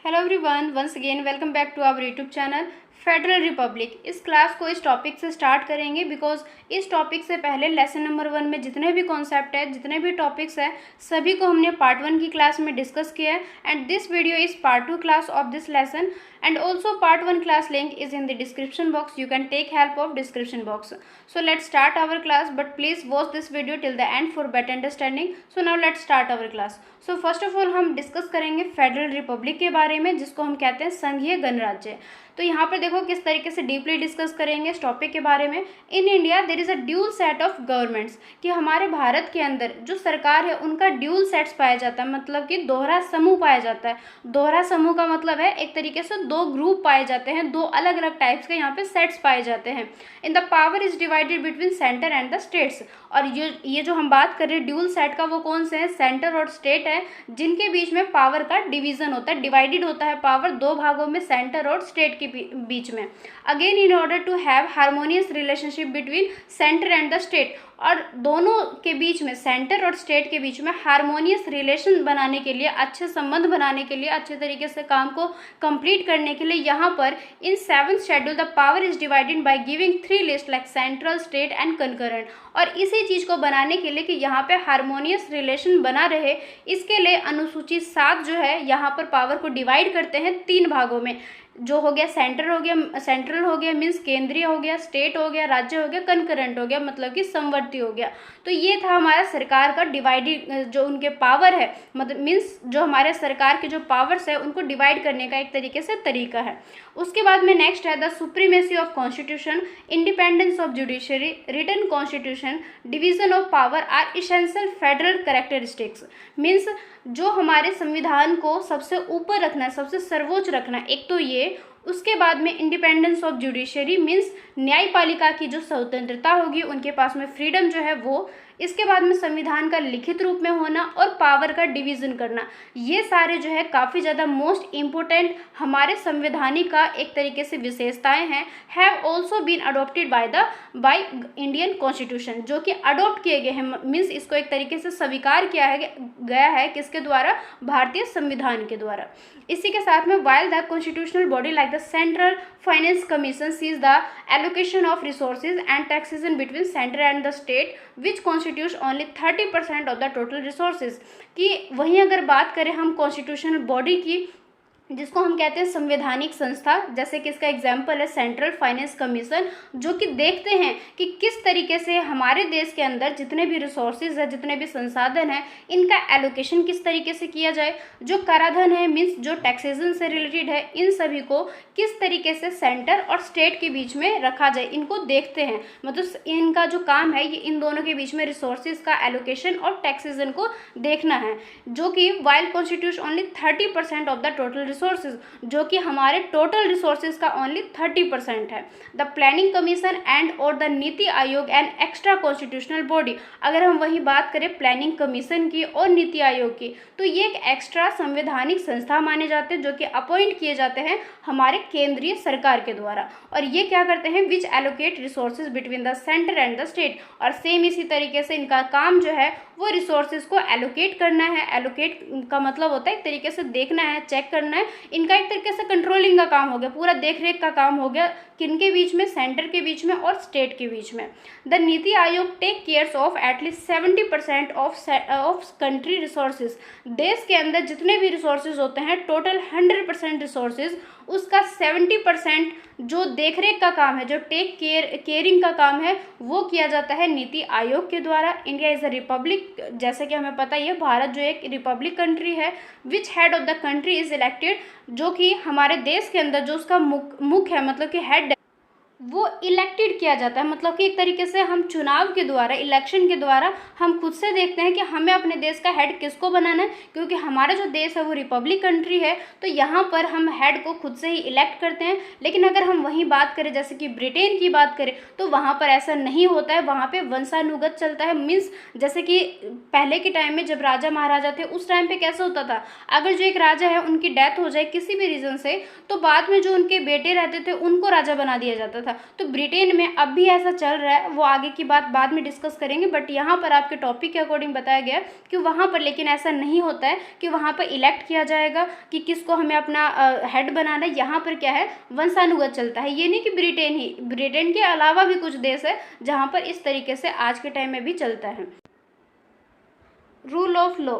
Hello everyone, once again welcome back to our YouTube channel federal republic. इस class को इस topic से start करेंगे बिकॉज इस टॉपिक से पहले लेसन नंबर 1 में जितने भी कॉन्सेप्ट है, जितने भी टॉपिक्स है, सभी को हमने पार्ट 1 की क्लास में डिस्कस किया है and this video is part 2 class of this lesson and also part 1 class link is in the description box. You can take help of description box. So let's start our class, but please watch this video till the end for better understanding. So now let's start our class. So first of all हम discuss करेंगे federal Republic के बारे में, जिसको हम कहते हैं संघीय गणराज्य। तो यहाँ पर देखो किस तरीके से डीपली डिस्कस करेंगे इस टॉपिक के बारे में। In India there is a dual set of governments, कि हमारे भारत के अंदर जो सरकार है उनका ड्यूल सेट्स पाया जाता है, मतलब कि दोहरा समूह पाया जाता है। दोहरा समूह का मतलब है एक तरीके से दो ग्रुप पाए जाते हैं, दो अलग अलग टाइप्स के यहाँ पे सेट्स पाए जाते हैं। In the power is divided between centre and the states. और ये जो हम बात कर रहे हैं ड्यूल सेट का, वो कौन से हैं? सेंटर और स्टेट है, जिनके बीच में पावर का डिवीजन होता है, डिवाइडेड होता है पावर दो भागों में, सेंटर और स्टेट के बीच में। Again in order to have harmonious relationship between centre and the state, और दोनों के बीच में, सेंटर और स्टेट के बीच में हार्मोनियस रिलेशन बनाने के लिए, अच्छे संबंध बनाने के लिए, अच्छे तरीके से काम को कंप्लीट करने के लिए यहाँ पर इन 7th schedule the power is divided by giving 3 list like central, state and concurrent. और इसी चीज़ को बनाने के लिए कि यहाँ पे हार्मोनियस रिलेशन बना रहे, इसके लिए अनुसूची 7 जो है यहाँ पर पावर को डिवाइड करते हैं 3 भागों में। जो हो गया सेंट्रल हो गया मीन्स केंद्रीय हो गया, स्टेट हो गया, राज्य हो गया, कंकरेंट हो गया मतलब कि समवर्ती हो गया। तो ये था हमारा सरकार का डिवाइडेड जो उनके पावर है, मतलब मीन्स जो हमारे सरकार के जो पावर्स है उनको डिवाइड करने का एक तरीके से तरीका है। उसके बाद में नेक्स्ट है the supremacy of constitution, independence of judiciary, written constitution, division of power are essential federal characteristics. Means जो हमारे संविधान को सबसे ऊपर रखना है, सबसे सर्वोच्च रखना है, एक तो ये। उसके बाद में इंडिपेंडेंस ऑफ जुडिशरी मीन्स न्यायपालिका की जो स्वतंत्रता होगी, उनके पास में फ्रीडम जो है वो। इसके बाद में संविधान का लिखित रूप में होना और पावर का डिवीज़न करना, ये सारे जो है काफ़ी ज़्यादा मोस्ट इम्पोर्टेंट हमारे संवैधानिक का एक तरीके से विशेषताएं हैं। Have also been adopted by Indian constitution, जो कि अडोप्ट किए गए हैं, मीन्स इसको एक तरीके से स्वीकार किया गया है किसके द्वारा? भारतीय संविधान के द्वारा। इसी के साथ में while the constitutional body like the central finance commission sees the allocation of resources and taxation between centre and the state which constitute only 30% of the total resources. कि वहीं अगर बात करें हम कॉन्स्टिट्यूशनल बॉडी की, जिसको हम कहते हैं संवैधानिक संस्था, जैसे कि इसका एग्जाम्पल है सेंट्रल फाइनेंस कमीशन, जो कि देखते हैं कि किस तरीके से हमारे देश के अंदर जितने भी रिसोर्सेज है, जितने भी संसाधन है, इनका एलोकेशन किस तरीके से किया जाए। जो कराधान है मीन्स जो टैक्सेशन से रिलेटेड है, इन सभी को किस तरीके से सेंटर और स्टेट के बीच में रखा जाए, इनको देखते हैं। मतलब इनका जो काम है ये इन दोनों के बीच में रिसोर्सेज का एलोकेशन और टैक्सेशन को देखना है, जो कि while constitute only 30% of the total resources, जो कि हमारे टोटल रिसोर्सेज का ओनली 30% है। द प्लानिंग कमीशन एंड और द नीति आयोग एंड एक्स्ट्रा कॉन्स्टिट्यूशनल बॉडी। अगर हम वही बात करें प्लानिंग कमीशन की और नीति आयोग की, तो ये एक एक्स्ट्रा संवैधानिक संस्था माने जाते हैं, जो कि अपॉइंट किए जाते हैं हमारे केंद्रीय सरकार के द्वारा। और ये क्या करते हैं? Which allocate resources between the centre and the state. और सेम इसी तरीके से इनका काम जो है वो रिसोर्सेज को एलोकेट करना है। एलोकेट का मतलब होता है एक तरीके से देखना है, चेक करना है। इनका एक तरीके से कंट्रोलिंग का काम हो गया, पूरा देख रेख का काम हो गया, किनके बीच में? सेंटर के बीच में और स्टेट के बीच में। The NITI Aayog take cares of at least 70% of country resources. देश के अंदर जितने भी रिसोर्सेज होते हैं, टोटल 100% रिसोर्सेज, उसका 70% जो देखरेख का काम है, जो केयरिंग का काम है, वो किया जाता है नीति आयोग के द्वारा। इंडिया इज़ अ रिपब्लिक, जैसे कि हमें पता ही है भारत जो एक रिपब्लिक कंट्री है। Which head of the country is elected, जो कि हमारे देश के अंदर जो उसका मुख्य है, मतलब कि हेड, वो इलेक्टेड किया जाता है। मतलब कि एक तरीके से हम चुनाव के द्वारा, इलेक्शन के द्वारा हम खुद से देखते हैं कि हमें अपने देश का हेड किसको बनाना है, क्योंकि हमारा जो देश है वो रिपब्लिक कंट्री है, तो यहाँ पर हम हेड को खुद से ही इलेक्ट करते हैं। लेकिन अगर हम वहीं बात करें जैसे कि ब्रिटेन की बात करें, तो वहाँ पर ऐसा नहीं होता है, वहाँ पर वंशानुगत चलता है। मीन्स जैसे कि पहले के टाइम में जब राजा महाराजा थे, उस टाइम पर कैसा होता था, अगर जो एक राजा है उनकी डेथ हो जाए किसी भी रीज़न से, तो बाद में जो उनके बेटे रहते थे उनको राजा बना दिया जाता था। था। तो ब्रिटेन में अब भी ऐसा चल रहा है, वो आगे की बात बाद में डिस्कस करेंगे, बट यहाँ पर आपके टॉपिक के अकॉर्डिंग बताया गया कि वहाँ पर लेकिन ऐसा नहीं होता है कि वहाँ पर इलेक्ट किया जाएगा कि किसको हमें अपना हेड बनाना है। यहाँ पर क्या है, वंशानुगत चलता है। ये नहीं कि ब्रिटेन के अलावा भी कुछ देश है जहाँ पर इस तरीके से आज के टाइम में भी चलता है। Rule of law,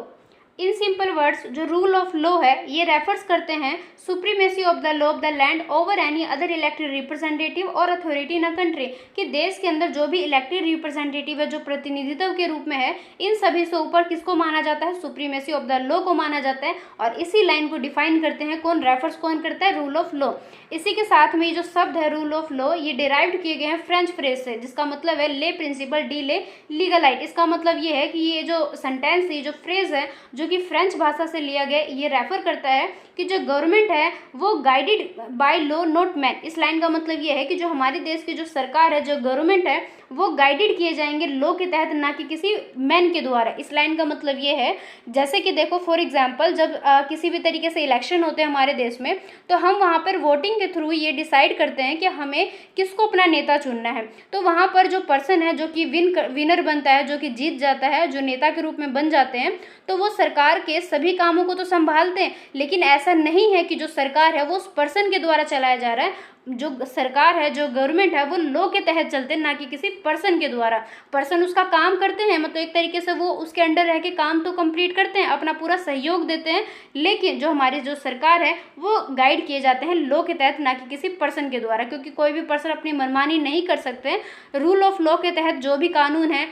in simple words जो रूल ऑफ लॉ है ये रेफर्स करते हैं supremacy of the law of the land over any other elected representative और अथॉरिटी इन अ कंट्री, कि देश के अंदर जो भी इलेक्टेड रिप्रेजेंटेटिव है, जो प्रतिनिधित्व के रूप में है, इन सभी से ऊपर किसको माना जाता है, सुप्रीमेसी ऑफ द लॉ को माना जाता है। और इसी लाइन को डिफाइन करते हैं कौन, रेफर्स कौन करता है, रूल ऑफ लॉ। इसी के साथ में जो शब्द है रूल ऑफ लॉ ये डिराइव्ड किए गए हैं फ्रेंच फ्रेज से, जिसका मतलब है ले प्रिंसिपल डी ले लीगलाइट। इसका मतलब ये है कि ये जो सेंटेंस, ये जो फ्रेज है जो कि फ्रेंच भाषा से लिया गया, ये रेफर करता है कि जो गवर्नमेंट है वो guided by law not man. इस लाइन का मतलब ये है कि जो हमारे देश की जो सरकार है, जो गवर्नमेंट है, वो गाइडेड किए जाएंगे लॉ के तहत, ना कि किसी मैन के द्वारा। इस लाइन का मतलब ये है, जैसे कि देखो फॉर एग्जांपल जब किसी भी तरीके से इलेक्शन होते हैं हमारे देश में, तो हम वहाँ पर वोटिंग के थ्रू ये डिसाइड करते हैं कि हमें किसको अपना नेता चुनना है। तो वहाँ पर जो पर्सन है जो कि विनर बनता है, जो कि जीत जाता है, जो नेता के रूप में बन जाते हैं, तो वो सरकार के सभी कामों को तो संभालते हैं, लेकिन ऐसा नहीं है कि जो सरकार है वो उस पर्सन के द्वारा चलाया जा रहा है। जो सरकार है, जो गवर्नमेंट है, वो लॉ के तहत चलते हैं, ना कि किसी पर्सन के द्वारा। पर्सन उसका काम करते हैं, मतलब एक तरीके से वो उसके अंडर रह के काम तो कंप्लीट करते हैं, अपना पूरा सहयोग देते हैं, लेकिन जो हमारी जो सरकार है वो गाइड किए जाते हैं लॉ के तहत, ना कि किसी पर्सन के द्वारा, क्योंकि कोई भी पर्सन अपनी मनमानी नहीं कर सकते। रूल ऑफ लॉ के तहत जो भी कानून है,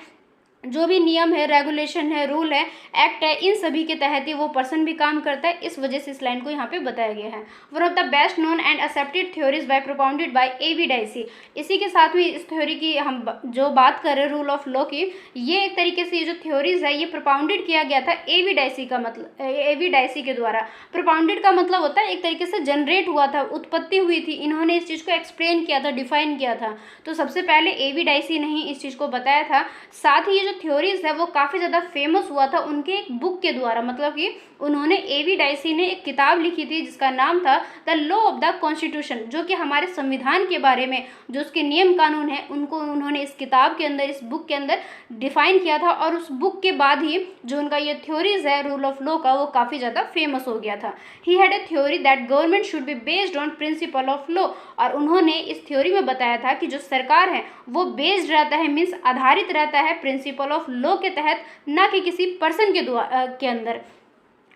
जो भी नियम है, रेगुलेशन है, रूल है, एक्ट है, इन सभी के तहत ही वो पर्सन भी काम करता है। इस वजह से इस लाइन को यहाँ पे बताया गया है। One of the best known and accepted theories by propounded by A V. Dicey. इसी के साथ में इस थ्योरी की हम जो बात कर रहे हैं रूल ऑफ लॉ की, ये एक तरीके से ये जो थ्योरीज है ये प्रोपाउंडेड किया गया था ए.वी. डाइसी का मतलब ए.वी. डाइसी के द्वारा। प्रोपाउंडेड का मतलब होता है एक तरीके से जनरेट हुआ था, उत्पत्ति हुई थी, इन्होंने इस चीज़ को एक्सप्लेन किया था, डिफाइन किया था। तो सबसे पहले ए.वी. डाइसी ने ही इस चीज़ को बताया था। साथ ही ये जो थ्योरीज है वो काफ़ी ज़्यादा फेमस हुआ था उनके एक बुक के द्वारा, मतलब कि उन्होंने ए.वी. डाइसी ने एक किताब लिखी थी जिसका नाम था the law of the constitution, जो कि हमारे संविधान के बारे में जो उसके नियम कानून है उनको उन्होंने इस किताब के अंदर, इस बुक के अंदर डिफाइन किया था। और उस बुक के बाद ही जो उनका ये थ्योरीज है रूल ऑफ लॉ का, वो काफ़ी ज़्यादा फेमस हो गया था। He had a theory that government should be based on principle of law. और उन्होंने इस थ्योरी में बताया था कि जो सरकार है वो बेस्ड रहता है, मीन्स आधारित रहता है प्रिंसिपल ऑफ लॉ के तहत, ना कि किसी पर्सन के अंदर।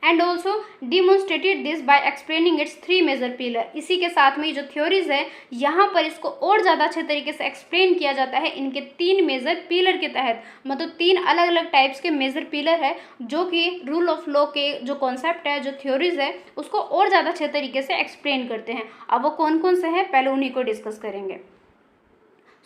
And also demonstrated this by explaining its 3 major pillar. इसी के साथ में जो थ्योरीज है यहाँ पर इसको और ज़्यादा अच्छे तरीके से एक्सप्लेन किया जाता है इनके 3 मेजर पिलर के तहत, मतलब 3 अलग अलग टाइप्स के मेजर पिलर है जो कि रूल ऑफ लॉ के जो कॉन्सेप्ट है, जो थ्योरीज है, उसको और ज़्यादा अच्छे तरीके से एक्सप्लेन करते हैं। अब वो कौन कौन से हैं पहले उन्हीं को डिस्कस करेंगे।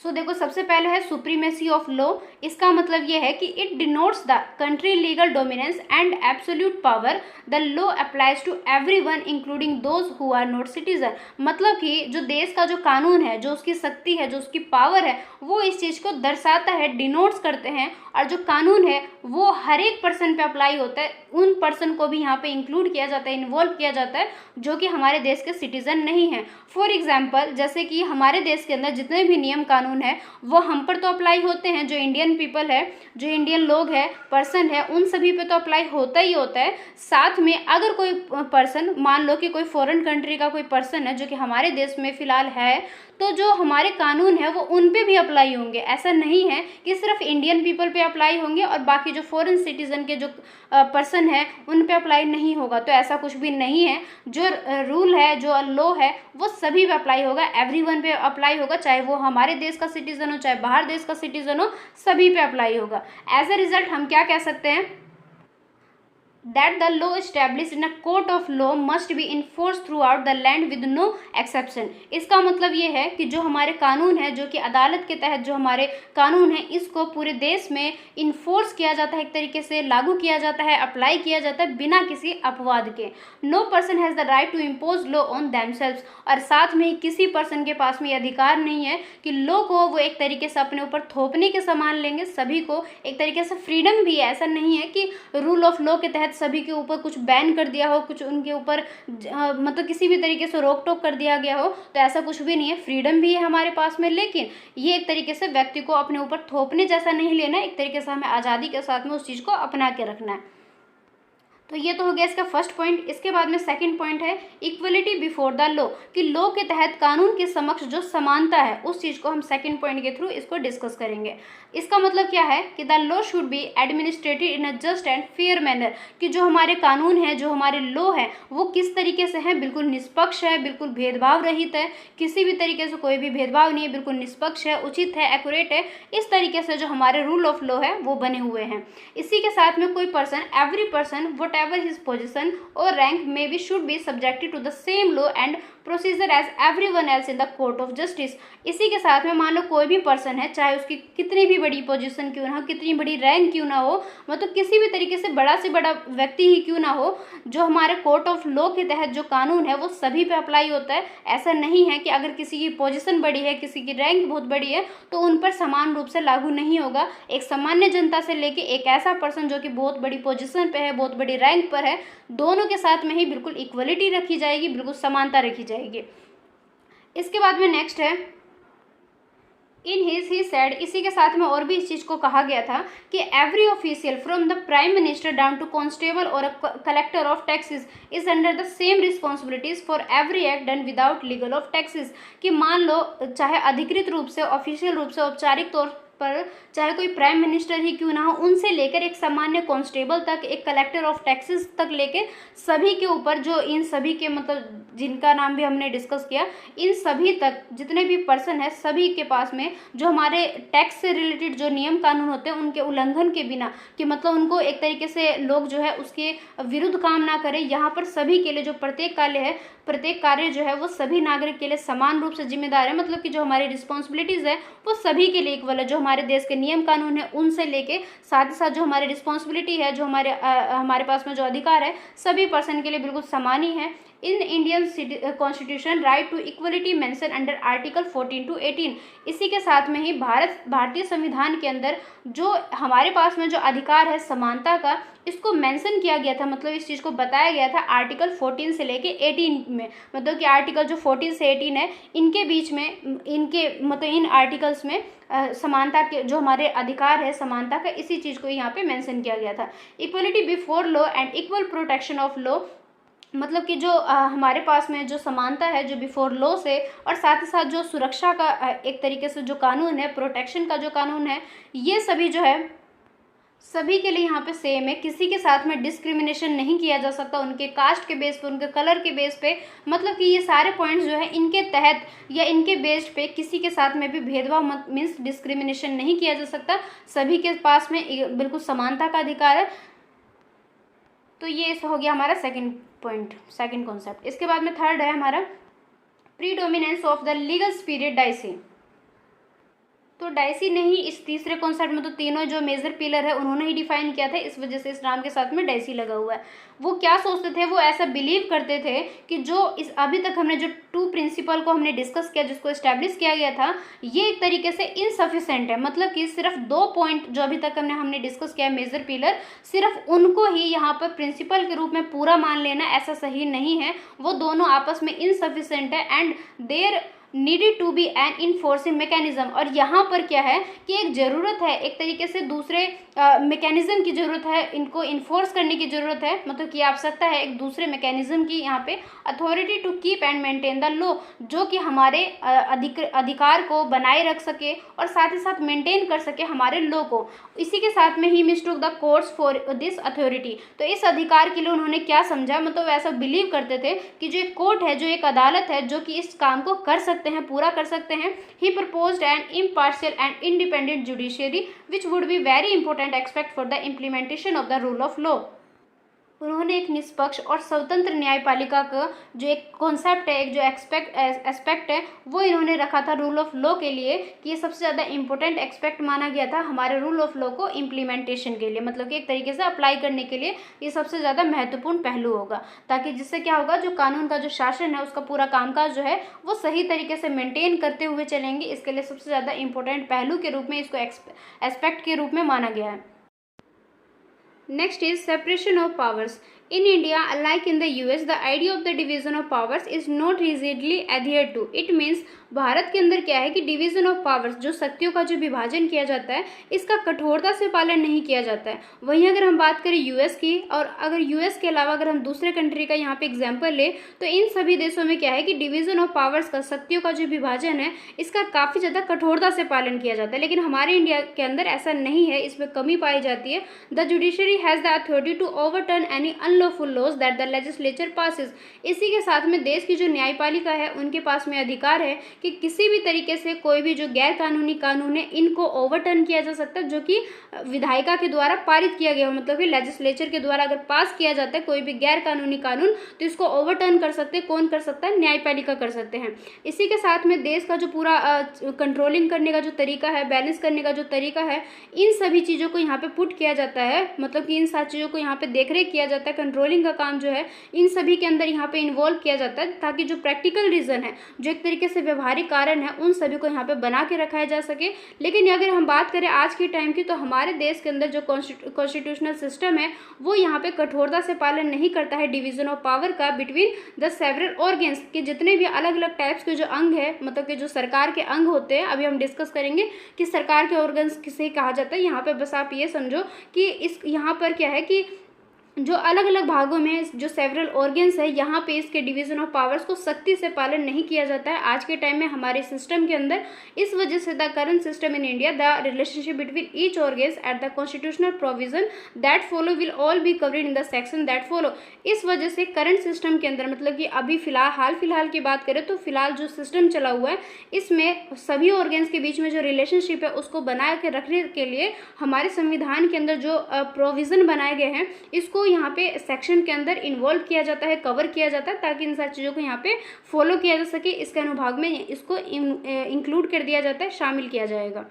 सो देखो सबसे पहले है सुप्रीमेसी ऑफ लॉ। इसका मतलब ये है कि it denotes the country legal dominance and absolute power. The law applies to everyone including those who are not citizen. मतलब कि जो देश का जो कानून है, जो उसकी शक्ति है, जो उसकी पावर है, वो इस चीज़ को दर्शाता है, डिनोट्स करते हैं। और जो कानून है वो हर एक पर्सन पे अप्लाई होता है, उन पर्सन को भी यहाँ पे इंक्लूड किया जाता है, इन्वॉल्व किया जाता है जो कि हमारे देश के सिटीजन नहीं हैं। फॉर एग्जाम्पल जैसे कि हमारे देश के अंदर जितने भी नियम कानून है वो हम पर तो अप्लाई होते हैं, जो इंडियन पीपल है, जो इंडियन लोग है, पर्सन है, उन सभी पे तो अप्लाई होता ही होता है। साथ में अगर कोई पर्सन, मान लो कि कोई फॉरेन कंट्री का कोई पर्सन है जो कि हमारे देश में फ़िलहाल है, तो जो हमारे कानून है वो उन पे भी अप्लाई होंगे। ऐसा नहीं है कि सिर्फ इंडियन पीपल पे अप्लाई होंगे और बाकी जो फॉरेन सिटीज़न के जो पर्सन है उन पे अप्लाई नहीं होगा। तो ऐसा कुछ भी नहीं है। जो रूल है, जो लॉ है, वो सभी पे अप्लाई होगा, एवरीवन पे अप्लाई होगा, चाहे वो हमारे देश का सिटीज़न हो, चाहे बाहर देश का सिटीज़न हो, सभी पे अप्लाई होगा। एज ए रिजल्ट हम क्या कह सकते हैं, that the law established in a court of law must be enforced throughout the land with no exception। इसका मतलब ये है कि जो हमारे कानून है, जो कि अदालत के तहत जो हमारे कानून है, इसको पूरे देश में इन्फोर्स किया जाता है, एक तरीके से लागू किया जाता है, अप्लाई किया जाता है बिना किसी अपवाद के। No person has the right to impose law on themselves. और साथ में ही किसी पर्सन के पास में अधिकार नहीं है कि लॉ को वो एक तरीके से अपने ऊपर थोपने के समान लेंगे। सभी को एक तरीके से फ्रीडम भी है, ऐसा नहीं है कि रूल ऑफ लॉ के तहत सभी के ऊपर कुछ बैन कर दिया हो, कुछ उनके ऊपर मतलब किसी भी तरीके से रोक टोक कर दिया गया हो, तो ऐसा कुछ भी नहीं है। फ्रीडम भी है हमारे पास में, लेकिन ये एक तरीके से व्यक्ति को अपने ऊपर थोपने जैसा नहीं लेना है, एक तरीके से हमें आज़ादी के साथ में उस चीज़ को अपना के रखना है। तो ये तो हो गया इसका फर्स्ट पॉइंट। इसके बाद में सेकंड पॉइंट है इक्वलिटी बिफोर द लॉ, कि लॉ के तहत कानून के समक्ष जो समानता है उस चीज़ को हम सेकंड पॉइंट के थ्रू इसको डिस्कस करेंगे। इसका मतलब क्या है कि the law should be administrated in a just and fair manner, कि जो हमारे कानून है, जो हमारे लॉ है, वो किस तरीके से है, बिल्कुल निष्पक्ष है, बिल्कुल भेदभाव रहित है, किसी भी तरीके से कोई भी भेदभाव नहीं है, बिल्कुल निष्पक्ष है, उचित है, एक्यूरेट है। इस तरीके से जो हमारे रूल ऑफ लॉ है वो बने हुए हैं। इसी के साथ में कोई person, every person whatever his position or rank may be should be subjected to the same law and procedure as everyone else in the court of justice. इसी के साथ में मान लो कोई भी पर्सन है, चाहे उसकी कितनी भी बड़ी पोजीशन क्यों ना हो, कितनी बड़ी रैंक क्यों ना हो, मतलब किसी भी तरीके से बड़ा से बड़ा व्यक्ति ही क्यों ना हो, जो हमारे कोर्ट ऑफ लॉ के तहत जो कानून है वो सभी पे अप्लाई होता है। ऐसा नहीं है कि अगर किसी की पोजीशन बड़ी है, किसी की रैंक बहुत बड़ी है, तो उन पर समान रूप से लागू नहीं होगा। एक सामान्य जनता से लेके एक ऐसा पर्सन जो कि बहुत बड़ी पोजीशन पे है, बहुत बड़ी रैंक पर है, दोनों के साथ में ही बिल्कुल इक्वलिटी रखी जाएगी, बिल्कुल समानता रखी जाएगी। इसके बाद में नेक्स्ट है इन हिज ही सेड, इसी के साथ में और भी इस चीज़ को कहा गया था कि every official from the prime minister down to constable और collector of taxes is under the same responsibilities for every act done without legal of taxes, कि मान लो चाहे अधिकृत रूप से, ऑफिशियल रूप से, औपचारिक तौर पर चाहे कोई प्राइम मिनिस्टर ही क्यों ना हो, उनसे लेकर एक सामान्य कांस्टेबल तक, एक कलेक्टर ऑफ टैक्सेस तक लेकर सभी के ऊपर, जो इन सभी के मतलब जिनका नाम भी हमने डिस्कस किया, इन सभी तक जितने भी पर्सन है, सभी के पास में जो हमारे टैक्स से रिलेटेड जो नियम कानून होते हैं उनके उल्लंघन के बिना, कि मतलब उनको एक तरीके से लोग जो है उसके विरुद्ध काम ना करें। यहाँ पर सभी के लिए जो प्रत्येक कार्य जो है वो सभी नागरिक के लिए समान रूप से जिम्मेदार है, मतलब कि जो हमारी रिस्पॉन्सिबिलिटीज़ है वो सभी के लिए इक्वल है। जो हमारे देश के नियम कानून है उनसे लेके साथ ही साथ जो हमारी रिस्पॉन्सिबिलिटी है, जो हमारे पास में जो अधिकार है, सभी पर्सन के लिए बिल्कुल समान ही है। In Indian constitution right to equality mention under article 14 to 18, इसी के साथ में ही भारतीय संविधान के अंदर जो हमारे पास में जो अधिकार है समानता का, इसको मेंशन किया गया था, मतलब इस चीज़ को बताया गया था आर्टिकल 14 से लेके 18 में। मतलब कि आर्टिकल जो 14 से 18 है, इनके बीच में, इनके मतलब इन आर्टिकल्स में समानता के जो हमारे अधिकार है समानता का, इसी चीज़ को यहाँ पे मेंशन किया गया था। Equality before law and equal protection of law, मतलब कि जो हमारे पास में जो समानता है जो बिफोर लॉ से, और साथ ही साथ जो सुरक्षा का एक तरीके से जो कानून है, प्रोटेक्शन का जो कानून है, ये सभी जो है सभी के लिए यहाँ पे सेम है। किसी के साथ में डिस्क्रिमिनेशन नहीं किया जा सकता उनके कास्ट के बेस पे, उनके कलर के बेस पे, मतलब कि ये सारे पॉइंट्स जो है इनके तहत या इनके बेस पे किसी के साथ में भी भेदभाव मीन्स डिस्क्रिमिनेशन नहीं किया जा सकता। सभी के पास में बिल्कुल समानता का अधिकार है। तो ये हो गया हमारा सेकंड पॉइंट, सेकंड कॉन्सेप्ट। इसके बाद में थर्ड है हमारा predominance of the legal spirit dicey. तो डाइसी ने ही इस तीसरे कॉन्सेप्ट में, तो तीनों जो मेजर पिलर है उन्होंने ही डिफाइन किया था, इस वजह से इस नाम के साथ में डाइसी लगा हुआ है। वो क्या सोचते थे, वो ऐसा बिलीव करते थे कि जो इस अभी तक हमने जो 2 प्रिंसिपल को हमने डिस्कस किया, जिसको एस्टैब्लिश किया गया था, ये एक तरीके से इनसफिशेंट है। मतलब कि सिर्फ 2 पॉइंट जो अभी तक हमने डिस्कस किया मेजर पिलर, सिर्फ उनको ही यहाँ पर प्रिंसिपल के रूप में पूरा मान लेना ऐसा सही नहीं है। वो दोनों आपस में इनसफिशेंट है and there needed to be an enforcing mechanism. और यहाँ पर क्या है कि एक ज़रूरत है, एक तरीके से दूसरे मैकेनिज्म की ज़रूरत है, इनको इन्फोर्स करने की ज़रूरत है, मतलब कि आवश्यकता है एक दूसरे मैकेनिज्म की यहाँ पे। Authority to keep and maintain the law, जो कि हमारे अधिकार को बनाए रख सके और साथ ही साथ मेंटेन कर सके हमारे लॉ को। इसी के साथ में ही mistook the courts for this authority, तो इस अधिकार के लिए उन्होंने क्या समझा, मतलब ऐसा बिलीव करते थे कि जो एक कोर्ट है, जो एक अदालत है, जो कि इस काम को कर सकते हैं, पूरा कर सकते हैं। He proposed an impartial and independent judiciary which would be very important expect for the implementation of the rule of law. उन्होंने एक निष्पक्ष और स्वतंत्र न्यायपालिका का जो एक कॉन्सेप्ट है, एक जो एस्पेक्ट है, वो इन्होंने रखा था रूल ऑफ लॉ के लिए, कि ये सबसे ज़्यादा इंपॉर्टेंट एस्पेक्ट माना गया था हमारे रूल ऑफ लॉ को इम्प्लीमेंटेशन के लिए, मतलब कि एक तरीके से अप्लाई करने के लिए ये सबसे ज़्यादा महत्वपूर्ण पहलू होगा, ताकि जिससे क्या होगा, जो कानून का जो शासन है उसका पूरा कामकाज जो है वो सही तरीके से मेंटेन करते हुए चलेंगे। इसके लिए सबसे ज़्यादा इंपॉर्टेंट पहलू के रूप में इसको एस्पेक्ट के रूप में माना गया है। Next is separation of powers. In India, unlike in the US, the idea of the division of powers is not rigidly adhered to. It means Bharat के अंदर क्या है कि डिवीजन ऑफ पावर्स, जो शक्तियों का जो विभाजन किया जाता है, इसका कठोरता से पालन नहीं किया जाता है। वहीं अगर हम बात करें यूएस की, और अगर यूएस के अलावा अगर हम दूसरे कंट्री का यहाँ पे एग्जांपल ले, तो इन सभी देशों में क्या है कि डिवीजन ऑफ पावर्स का, शक्तियों का जो विभाजन है, इसका काफ़ी ज़्यादा कठोरता से पालन किया जाता है। लेकिन हमारे इंडिया के अंदर ऐसा नहीं है, इसमें कमी पाई जाती है। The judiciary has the authority to overturn any unlawful laws that the legislature passes. इसी के साथ में देश की जो न्यायपालिका है, उनके पास में अधिकार है कि किसी भी तरीके से कोई भी जो गैर कानूनी कानून है, इनको ओवरटर्न किया जा सकता है, जो कि विधायिका के द्वारा पारित किया गया हो, मतलब कि लेजिस्लेचर के द्वारा अगर पास किया जाता है कोई भी गैर कानूनी कानून, तो इसको ओवरटर्न कर सकते हैं। कौन कर सकता है? न्यायपालिका कर सकते हैं। इसी के साथ में देश का जो पूरा कंट्रोलिंग करने का जो तरीका है, बैलेंस करने का जो तरीका है, इन सभी चीज़ों को यहाँ पे पुट किया जाता है, मतलब कि इन सारी चीज़ों को यहाँ पे देखरेख किया जाता है। कंट्रोलिंग का काम जो है, इन सभी के अंदर यहाँ पे इन्वॉल्व किया जाता है, ताकि जो प्रैक्टिकल रीज़न है, जो एक तरीके से व्यवहारिक कारण है, उन सभी को यहाँ पे बना के रखाया जा सके। लेकिन अगर हम बात करें आज के टाइम की, तो हमारे देश के अंदर जो कॉन्स्टिट्यूशनल सिस्टम है, वो यहाँ पे कठोरता से पालन नहीं करता है डिवीजन ऑफ पावर का बिटवीन द सेवरल ऑर्गन्स, के जितने भी अलग अलग टाइप्स के जो अंग है, मतलब कि जो सरकार के अंग होते हैं। अभी हम डिस्कस करेंगे कि सरकार के ऑर्गन्स किसे कहा जाता है। यहाँ पे बस आप ये समझो कि इस यहाँ पर क्या है कि जो अलग अलग भागों में जो सेवरल ऑर्गन्स है, यहाँ पे इसके डिवीजन ऑफ पावर्स को सख्ती से पालन नहीं किया जाता है आज के टाइम में हमारे सिस्टम के अंदर। इस वजह से the current system in India, the relationship between each organs at the constitutional provision that follow will all be covered in the section that follow. इस वजह से करंट सिस्टम के अंदर, मतलब कि अभी हाल फिलहाल की बात करें तो फिलहाल जो सिस्टम चला हुआ है, इसमें सभी ऑर्गन्स के बीच में जो रिलेशनशिप है, उसको बना के रखने के लिए हमारे संविधान के अंदर जो प्रोविज़न बनाए गए हैं, इसको यहाँ पे सेक्शन के अंदर इन्वॉल्व किया जाता है, कवर किया जाता है, ताकि इन सारी चीज़ों को यहाँ पे फॉलो किया जा सके। इसके अनुभाग में इसको इंक्लूड कर दिया जाता है, शामिल किया जाएगा।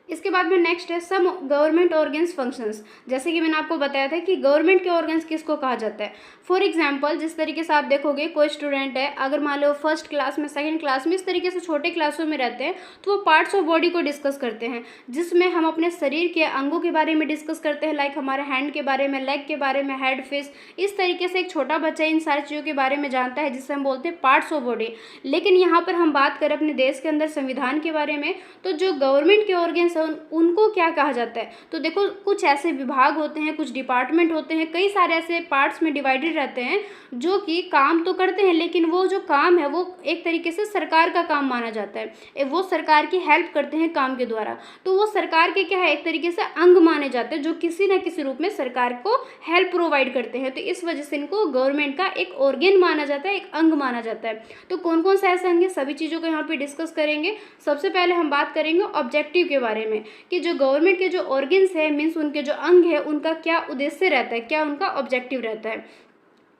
इसके बाद में नेक्स्ट है सम गवर्नमेंट ऑर्गन्स फंक्शंस। जैसे कि मैंने आपको बताया था कि गवर्नमेंट के ऑर्गन्स किसको कहा जाता है। फॉर एग्जांपल, जिस तरीके से आप देखोगे, कोई स्टूडेंट है, अगर मान लो फर्स्ट क्लास में, सेकंड क्लास में, इस तरीके से छोटे क्लासों में रहते हैं, तो वो पार्ट्स ऑफ बॉडी को डिस्कस करते हैं, जिसमें हम अपने शरीर के अंगों के बारे में डिस्कस करते हैं, लाइक हमारे हैंड के बारे में, लेग के बारे में, हेड, फेस। इस तरीके से एक छोटा बच्चा इन सारी चीज़ों के बारे में जानता है, जिससे हम बोलते हैं पार्ट्स ऑफ बॉडी। लेकिन यहाँ पर हम बात करें अपने देश के अंदर संविधान के बारे में, तो जो गवर्नमेंट के ऑर्गन्स हैं, उनको क्या कहा जाता है। तो देखो, कुछ ऐसे विभाग होते हैं, कुछ डिपार्टमेंट होते हैं, कई सारे ऐसे पार्ट्स में डिवाइडेड रहते हैं, जो कि काम तो करते हैं, लेकिन वो जो काम है, वो एक तरीके से सरकार का काम माना जाता है। वो सरकार की हेल्प करते हैं काम के द्वारा, तो वो सरकार के क्या है, एक तरीके से अंग माने जाते हैं, जो किसी न किसी रूप में सरकार को हेल्प प्रोवाइड करते हैं। तो इस वजह से इनको गवर्नमेंट का एक ऑर्गन माना जाता है, एक अंग माना जाता है। तो कौन कौन सा ऐसा अंग है, सभी चीज़ों को यहाँ पे डिस्कस करेंगे। सबसे पहले हम बात करेंगे ऑब्जेक्टिव के बारे में, कि जो गवर्नमेंट के जो ऑर्गन्स है, मीन्स उनके जो अंग है, उनका क्या उद्देश्य रहता है, क्या उनका ऑब्जेक्टिव रहता है।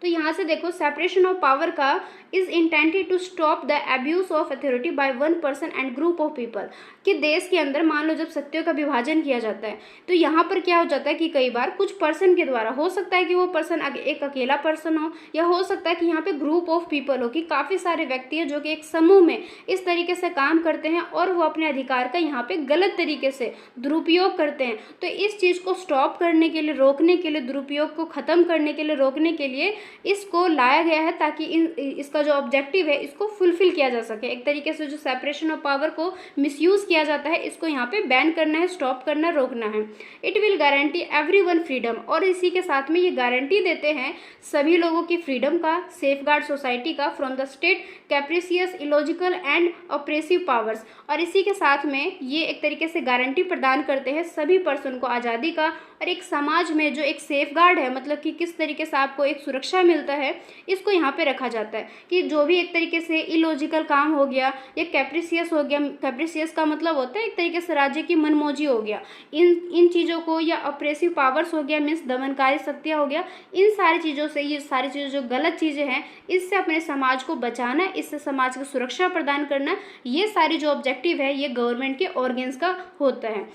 तो यहाँ से देखो, सेपरेशन ऑफ पावर का is intended to stop the abuse of authority by one person and group of people. कि देश के अंदर मान लो जब शक्तियों का विभाजन किया जाता है, तो यहाँ पर क्या हो जाता है कि कई बार कुछ पर्सन के द्वारा, हो सकता है कि वो पर्सन एक अकेला पर्सन हो, या हो सकता है कि यहाँ पे ग्रुप ऑफ पीपल हो, कि काफ़ी सारे व्यक्ति हैं जो कि एक समूह में इस तरीके से काम करते हैं, और वो अपने अधिकार का यहाँ पे गलत तरीके से दुरुपयोग करते हैं। तो इस चीज़ को स्टॉप करने के लिए, रोकने के लिए, दुरुपयोग को ख़त्म करने के लिए, रोकने के लिए इसको लाया गया है, ताकि इसका जो ऑब्जेक्टिव है, इसको फुलफिल किया जा सके। एक तरीके से जो सेपरेशन ऑफ पावर को मिसयूज़ किया जाता है, इसको यहाँ पे बैन करना है, स्टॉप करना, रोकना है। It will guarantee everyone freedom, और इसी के साथ में ये गारंटी देते हैं सभी लोगों की फ्रीडम का, सेफगार्ड सोसाइटी का from the state capricious, illogical and oppressive powers. और इसी के साथ में ये एक तरीके से गारंटी प्रदान करते हैं सभी पर्सन को आज़ादी का, और एक समाज में जो एक सेफगार्ड है, मतलब कि किस तरीके से आपको एक सुरक्षा मिलता है, इसको यहाँ पे रखा जाता है। कि जो भी एक तरीके से इलॉजिकल काम हो गया, या कैप्रिसियस हो गया, कैप्रिसियस का मतलब होता है एक तरीके से राज्य की मनमौजी हो गया, इन चीज़ों को, या ऑप्रेसिव पावर्स हो गया, मीन्स दमनकारी शक्तियाँ हो गया, इन सारी चीज़ों से, ये सारी चीज़ें जो गलत चीज़ें हैं, इससे अपने समाज को बचाना, इससे समाज को सुरक्षा प्रदान करना, ये सारी जो ऑब्जेक्टिव है, ये गवर्नमेंट के ऑर्गन्स का होता है।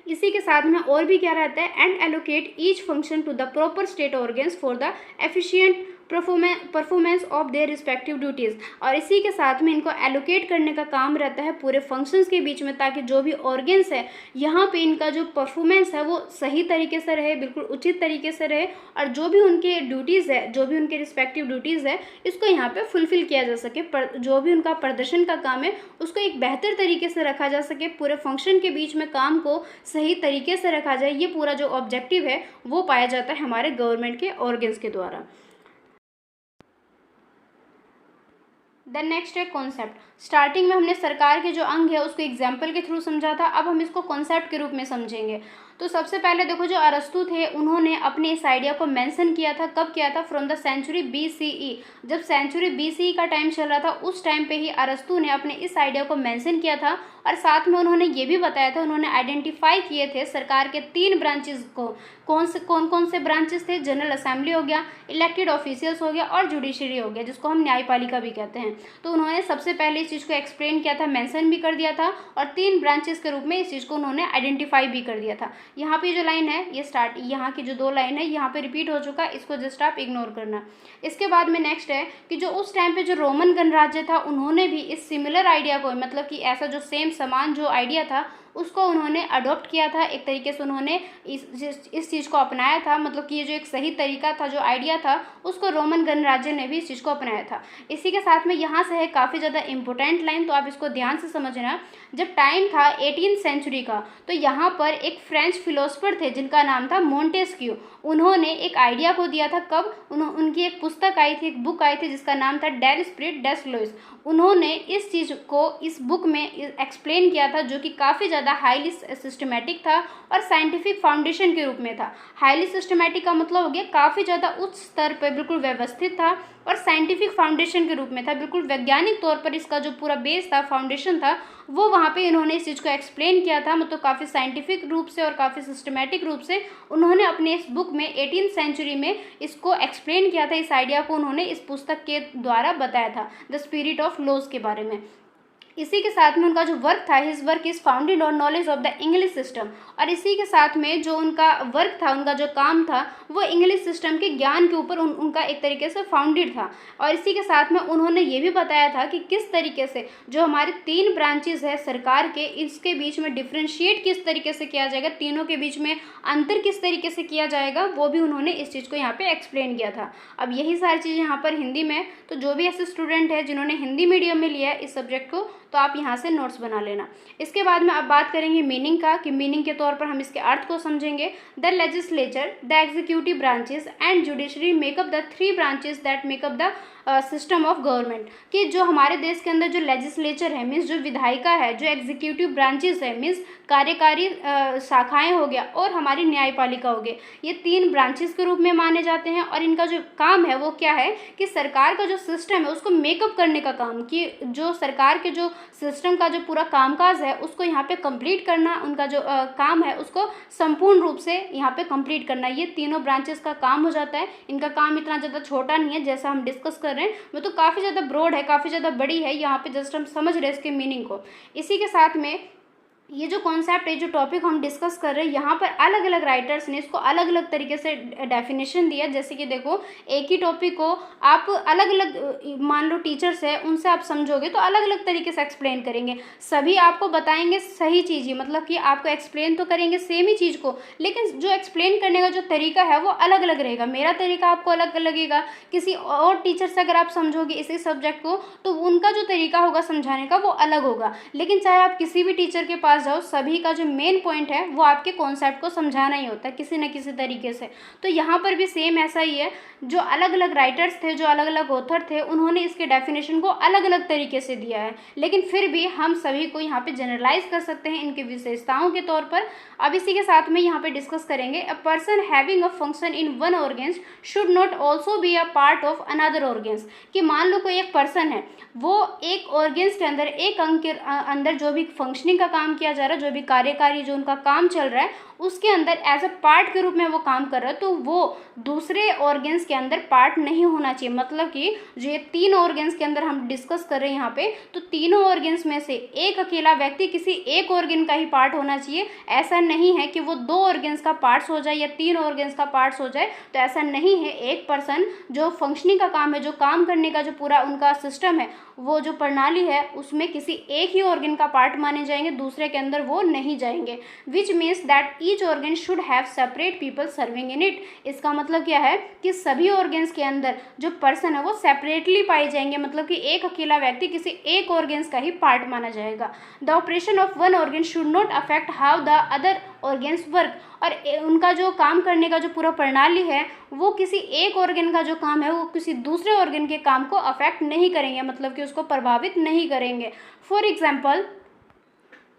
इसी के साथ में और भी क्या रहता है, and allocate each function to the proper state organs for the efficient performance of their respective duties, और इसी के साथ में इनको एलोकेट करने का काम रहता है पूरे फंक्शंस के बीच में, ताकि जो भी ऑर्गन्स है यहाँ पे इनका जो परफॉर्मेंस है वो सही तरीके से रहे, बिल्कुल उचित तरीके से रहे, और जो भी उनके ड्यूटीज़ है, जो भी उनके रिस्पेक्टिव ड्यूटीज़ है, इसको यहाँ पे फुलफिल किया जा सके। जो भी उनका प्रदर्शन का काम है उसको एक बेहतर तरीके से रखा जा सके, पूरे फंक्शन के बीच में काम को सही तरीके से रखा जाए, ये पूरा जो ऑब्जेक्टिव है वो पाया जाता है हमारे गवर्नमेंट के ऑर्गन्स के द्वारा। देन नेक्स्ट है कॉन्सेप्ट। स्टार्टिंग में हमने सरकार के जो अंग है उसको एग्जाम्पल के थ्रू समझा था, अब हम इसको कॉन्सेप्ट के रूप में समझेंगे। तो सबसे पहले देखो, जो अरस्तु थे उन्होंने अपने इस आइडिया को मेंशन किया था। कब किया था? फ्रॉम द सेंचुरी BCE, जब सेंचुरी BCE का टाइम चल रहा था उस टाइम पे ही अरस्तु ने अपने इस आइडिया को मेंशन किया था, और साथ में उन्होंने ये भी बताया था, उन्होंने आइडेंटिफाई किए थे सरकार के 3 ब्रांचेस को। कौन कौन से ब्रांचेस थे? जनरल असेंबली हो गया, इलेक्टेड ऑफिशियल्स हो गया, और जुडिशरी हो गया, जिसको हम न्यायपालिका भी कहते हैं। तो उन्होंने सबसे पहले इस चीज़ को एक्सप्लेन किया था, मेंशन भी कर दिया था, और 3 ब्रांचेस के रूप में इस चीज़ को उन्होंने आइडेंटिफाई भी कर दिया था। यहाँ पे जो लाइन है ये स्टार्ट, यहाँ की जो 2 लाइन है यहाँ पे रिपीट हो चुका है, इसको जस्ट आप इग्नोर करना। इसके बाद में नेक्स्ट है कि जो उस टाइम पे जो रोमन गणराज्य था उन्होंने भी इस सिमिलर आइडिया को, मतलब कि ऐसा जो सेम समान जो आइडिया था उसको उन्होंने अडॉप्ट किया था। एक तरीके से उन्होंने इस चीज़ को अपनाया था, मतलब कि ये जो एक सही तरीका था, जो आइडिया था, उसको रोमन गणराज्य ने भी इस चीज़ को अपनाया था। इसी के साथ में यहाँ से है काफ़ी ज़्यादा इंपॉर्टेंट लाइन, तो आप इसको ध्यान से समझना। जब टाइम था 18th सेंचुरी का, तो यहाँ पर एक फ्रेंच फिलोसफर थे जिनका नाम था मोंटेस्क्यू। उन्होंने एक आइडिया को दिया था। कब? उनकी एक पुस्तक आई थी, एक बुक आई थी जिसका नाम था डेल स्पिरिट डेस लुइस। उन्होंने इस चीज़ को इस बुक में एक्सप्लेन किया था, जो कि काफ़ी ज़्यादा हाईली सिस्टमेटिक था और साइंटिफिक फाउंडेशन के रूप में था। हाईली सिस्टमेटिक का मतलब हो गया काफ़ी ज़्यादा उच्च स्तर पर बिल्कुल व्यवस्थित था, और साइंटिफिक फाउंडेशन के रूप में था, बिल्कुल वैज्ञानिक तौर पर इसका जो पूरा बेस था, फाउंडेशन था, वो वहाँ पे इन्होंने इस चीज़ को एक्सप्लेन किया था। मतलब काफ़ी साइंटिफिक रूप से और काफ़ी सिस्टमेटिक रूप से उन्होंने अपने इस बुक में 18th सेंचुरी में इसको एक्सप्लेन किया था। इस आइडिया को उन्होंने इस पुस्तक के द्वारा बताया था, द स्पिरिट ऑफ लॉज के बारे में। इसी के साथ में उनका जो वर्क था, his work is founded on knowledge of the English system, और इसी के साथ में जो उनका वर्क था, उनका जो काम था, वो इंग्लिश सिस्टम के ज्ञान के ऊपर उनका एक तरीके से फाउंडेड था। और इसी के साथ में उन्होंने ये भी बताया था कि किस तरीके से जो हमारे 3 ब्रांचेस है सरकार के, इसके बीच में डिफ्रेंशिएट किस तरीके से किया जाएगा, तीनों के बीच में अंतर किस तरीके से किया जाएगा, वो भी उन्होंने इस चीज़ को यहाँ पे एक्सप्लेन किया था। अब यही सारी चीज़ें यहाँ पर हिंदी में, तो जो भी ऐसे स्टूडेंट है जिन्होंने हिंदी मीडियम में लिया है इस सब्जेक्ट को, तो आप यहाँ से नोट्स बना लेना। इसके बाद में अब बात करेंगे मीनिंग का, कि मीनिंग के तौर पर हम इसके अर्थ को समझेंगे। The legislature, the executive branches and judiciary makeup the 3 branches that makeup the system of government. कि जो हमारे देश के अंदर जो लेजिस्लेचर है, मीन्स जो विधायिका है, जो एग्जीक्यूटिव ब्रांचेस है, मीन्स कार्यकारी शाखाएं हो गया, और हमारी न्यायपालिका हो गई, ये 3 ब्रांचेस के रूप में माने जाते हैं। और इनका जो काम है वो क्या है कि सरकार का जो सिस्टम है उसको मेकअप करने का काम, कि जो सरकार के जो सिस्टम का जो पूरा कामकाज है उसको यहाँ पे कंप्लीट करना, उनका जो काम है उसको संपूर्ण रूप से यहाँ पे कंप्लीट करना, ये तीनों ब्रांचेस का काम हो जाता है। इनका काम इतना ज़्यादा छोटा नहीं है जैसा हम डिस्कस कर रहे हैं, वो तो काफ़ी ज़्यादा ब्रॉड है, काफ़ी ज़्यादा बड़ी है। यहाँ पे जस्ट हम समझ रहे हैं इसके मीनिंग को। इसी के साथ में ये जो कॉन्सेप्ट है, जो टॉपिक हम डिस्कस कर रहे हैं, यहाँ पर अलग अलग राइटर्स ने इसको अलग अलग तरीके से डेफिनेशन दिया। जैसे कि देखो, एक ही टॉपिक को आप अलग अलग, मान लो टीचर्स है उनसे आप समझोगे तो अलग अलग तरीके से एक्सप्लेन करेंगे। सभी आपको बताएंगे सही चीज़ ही, मतलब कि आपको एक्सप्लेन तो करेंगे सेम ही चीज़ को, लेकिन जो एक्सप्लेन करने का जो तरीका है वो अलग अलग रहेगा। मेरा तरीका आपको अलग लगेगा, किसी और टीचर से अगर आप समझोगे इसी सब्जेक्ट को तो उनका जो तरीका होगा समझाने का वो अलग होगा। लेकिन चाहे आप किसी भी टीचर के पास जाओ, सभी का जो मेन पॉइंट है वो आपके कॉन्सेप्ट को समझाना ही होता है किसी न किसी तरीके से। तो यहाँ पर भी सेम ऐसा ही है, जो अलग अलग राइटर्स थे, जो अलग अलग ऑथर थे, उन्होंने इसके डेफिनेशन को अलग अलग तरीके से दिया है, लेकिन फिर भी हम सभी को यहाँ पे जनरलाइज कर सकते हैं इनकी विशेषताओं के तौर पर। अब इसी के साथ में यहाँ पे डिस्कस करेंगे, a person having a function in one organs should not also be a part of another organs. कि मान लो कोई एक पर्सन है, वो एक ऑर्गेन्स के अंदर, एक अंग के अंदर जो भी फंक्शनिंग का काम किया किया जा रहा है, जो भी कार्यकारी जो उनका काम चल रहा है उसके अंदर एज अ पार्ट के रूप में वो काम कर रहा है, तो वो दूसरे ऑर्गेन्स के अंदर पार्ट नहीं होना चाहिए। मतलब कि जो ये 3 ऑर्गेन्स के अंदर हम डिस्कस कर रहे हैं यहाँ पे, तो तीनों ऑर्गेन्स में से एक अकेला व्यक्ति किसी एक ऑर्गेन का ही पार्ट होना चाहिए। ऐसा नहीं है कि वो 2 ऑर्गेन्स का पार्ट्स हो जाए या 3 ऑर्गेन्स का पार्ट्स हो जाए, तो ऐसा नहीं है। एक पर्सन जो फंक्शनिंग का काम है, जो काम करने का जो पूरा उनका सिस्टम है, वो जो प्रणाली है उसमें किसी एक ही ऑर्गन का पार्ट माने जाएंगे, दूसरे के अंदर वो नहीं जाएंगे। Which means that each organ should have separate people serving in it. इसका मतलब क्या है कि सभी ऑर्गन्स के अंदर जो पर्सन है वो सेपरेटली पाए जाएंगे, मतलब कि एक अकेला व्यक्ति किसी एक ऑर्गन्स का ही पार्ट माना जाएगा। The operation of one organ should not affect how the other organs work. और उनका जो काम करने का जो पूरा प्रणाली है वो किसी एक ऑर्गन का जो काम है वो किसी दूसरे ऑर्गन के काम को अफेक्ट नहीं करेंगे, मतलब कि उसको प्रभावित नहीं करेंगे। फॉर एग्जाम्पल,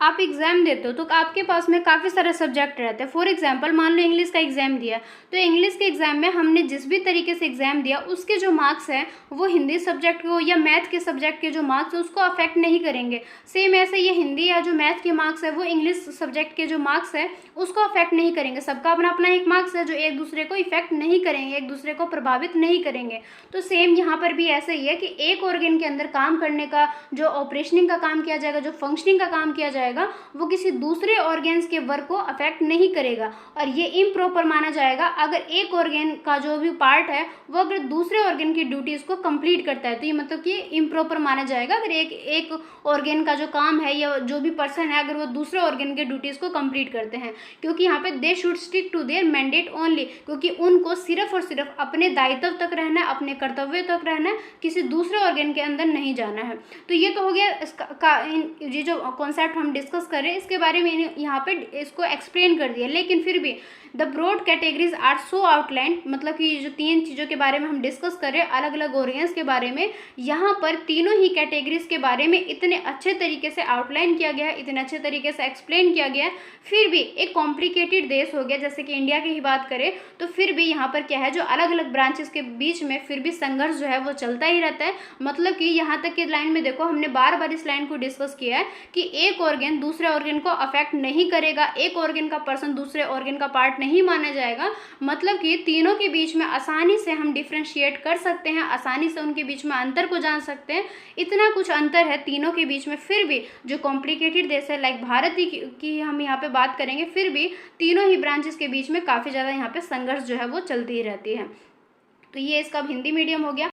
आप एग्ज़ाम देते हो तो आपके पास में काफ़ी सारे सब्जेक्ट रहते हैं। फॉर एग्जांपल, मान लो इंग्लिश का एग्ज़ाम दिया, तो इंग्लिश के एग्ज़ाम में हमने जिस भी तरीके से एग्ज़ाम दिया उसके जो मार्क्स हैं वो हिंदी सब्जेक्ट को या मैथ के सब्जेक्ट के जो मार्क्स हैं उसको अफेक्ट नहीं करेंगे। सेम ऐसे ये हिंदी या जो मैथ के मार्क्स है वो इंग्लिश सब्जेक्ट के जो मार्क्स है उसको अफेक्ट नहीं करेंगे। सबका अपना अपना एक मार्क्स है जो एक दूसरे को इफेक्ट नहीं करेंगे, एक दूसरे को प्रभावित नहीं करेंगे। तो सेम यहाँ पर भी ऐसे ही है कि एक ऑर्गन के अंदर काम करने का जो ऑपरेशनिंग का काम किया जाएगा, जो फंक्शनिंग का काम किया जाएगा, वो किसी दूसरे ऑर्गन्स के वर्क को अफेक्ट नहीं करेगा। और ये इम्प्रॉपर माना जाएगा अगर एक ऑर्गन का जो भी पार्ट है वो अगर दूसरे ऑर्गन की ड्यूटीज़ को कंप्लीट करता है, तो ये मतलब कि इम्प्रॉपर माना जाएगा अगर एक ऑर्गन का जो काम है या जो भी पर्सन है अगर वो दूसरे ऑर्गन के ड्यूटीज़ को कंप्लीट करते हैं। क्योंकि यहाँ पे they should stick to their mandate only, क्योंकि उनको सिर्फ और सिर्फ अपने दायित्व तक रहना है, अपने कर्तव्य तक रहना है, किसी दूसरे ऑर्गन के अंदर नहीं जाना है। तो ये तो हो गया ये जो कॉन्सेप्ट हम डिस्कस कर रहे हैं इसके बारे में यहाँ पे इसको एक्सप्लेन कर दिया। लेकिन फिर भी the broad categories are so outline, मतलब कि जो 3 चीज़ों के बारे में हम डिस्कस कर रहे हैं अलग अलग ऑर्गन्स के बारे में, यहाँ पर तीनों ही कैटेगरीज के बारे में इतने अच्छे तरीके से आउटलाइन किया गया है, इतने अच्छे तरीके से एक्सप्लेन किया गया है। फिर भी एक कॉम्प्लिकेटेड देश हो गया जैसे कि इंडिया की ही बात करें, तो फिर भी यहाँ पर क्या है जो अलग अलग ब्रांचेस के बीच में फिर भी संघर्ष जो है वो चलता ही रहता है। मतलब कि यहाँ तक की लाइन में देखो, हमने बार बार इस लाइन को डिस्कस किया है कि एक ऑर्गन दूसरे ऑर्गन को अफेक्ट नहीं करेगा, एक ऑर्गन का पर्सन दूसरे ऑर्गन का पार्ट नहीं माना जाएगा। मतलब कि तीनों के बीच में आसानी से हम डिफ्रेंशिएट कर सकते हैं, आसानी से उनके बीच में अंतर को जान सकते हैं। इतना कुछ अंतर है तीनों के बीच में, फिर भी जो कॉम्प्लिकेटेड देश है लाइक भारत की हम यहाँ पे बात करेंगे, फिर भी तीनों ही ब्रांचेस के बीच में काफ़ी ज़्यादा यहाँ पे संघर्ष जो है वो चलती ही रहती है। तो ये इसका हिंदी मीडियम हो गया।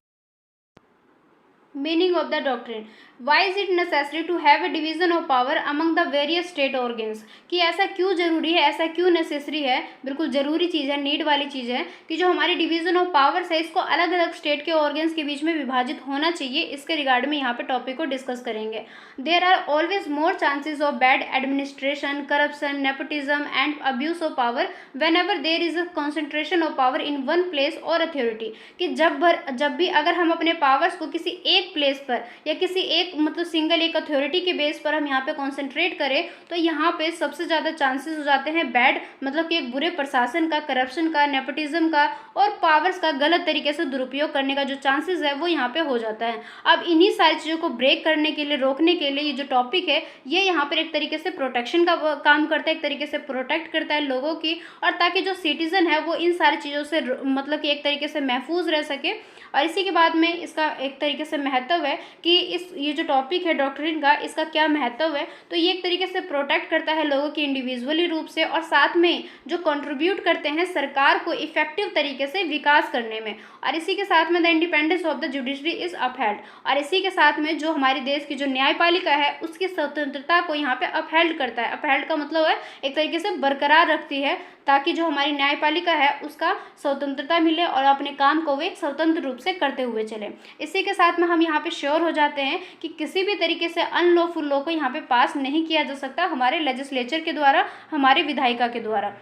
Meaning of the doctrine, why is it necessary to have a division of power among the various state organs, कि ऐसा क्यों जरूरी है, ऐसा क्यों नेसेसरी है, बिल्कुल ज़रूरी चीज़ है, नीड वाली चीज़ है कि जो हमारी डिवीजन ऑफ पावर्स है इसको अलग अलग स्टेट के ऑर्गन्स के बीच में विभाजित होना चाहिए। इसके रिगार्ड में यहाँ पे टॉपिक को डिस्कस करेंगे। There are always more chances of bad administration, corruption, nepotism and abuse of power whenever there is a concentration of power in one place और अथॉरिटी, कि जब भी अगर हम अपने पावर्स को किसी एक प्लेस पर या किसी एक मतलब सिंगल एक अथॉरिटी के बेस पर हम यहाँ पे कॉन्सेंट्रेट करें, तो यहाँ पे सबसे ज़्यादा चांसेस हो जाते हैं बैड, मतलब कि एक बुरे प्रशासन का, करप्शन का, नेपोटिज्म का और पावर्स का गलत तरीके से दुरुपयोग करने का जो चांसेस है वो यहाँ पे हो जाता है। अब इन्हीं सारी चीज़ों को ब्रेक करने के लिए, रोकने के लिए ये जो टॉपिक है ये यहाँ पर एक तरीके से प्रोटेक्शन का काम करता है, एक तरीके से प्रोटेक्ट करता है लोगों की, और ताकि जो सिटीजन है वो इन सारी चीज़ों से मतलब कि एक तरीके से महफूज रह सके। और इसी के बाद में इसका एक तरीके से महत्व है कि ये जो टॉपिक है डॉक्ट्रिन का, इसका क्या महत्व है, तो ये एक तरीके से प्रोटेक्ट करता है लोगों की इंडिविजुअली रूप से, और साथ में जो कंट्रीब्यूट करते हैं सरकार को इफेक्टिव तरीके से विकास करने में। और इसी के साथ में the independence of the judiciary is upheld, और इसी के साथ में जो हमारे देश की जो न्यायपालिका है उसकी स्वतंत्रता को यहाँ पे अपहेल्ड करता है। अपहेल्ड का मतलब है एक तरीके से बरकरार रखती है, ताकि जो हमारी न्यायपालिका है उसका स्वतंत्रता मिले और अपने काम को वे एक स्वतंत्र रूप से करते हुए चले। इसी के साथ में हम यहाँ पे श्योर हो जाते हैं कि किसी भी तरीके से अनलॉफुल लॉ को यहाँ पे पास नहीं किया जा सकता हमारे लेजिस्लेचर के द्वारा, हमारे विधायिका के द्वारा।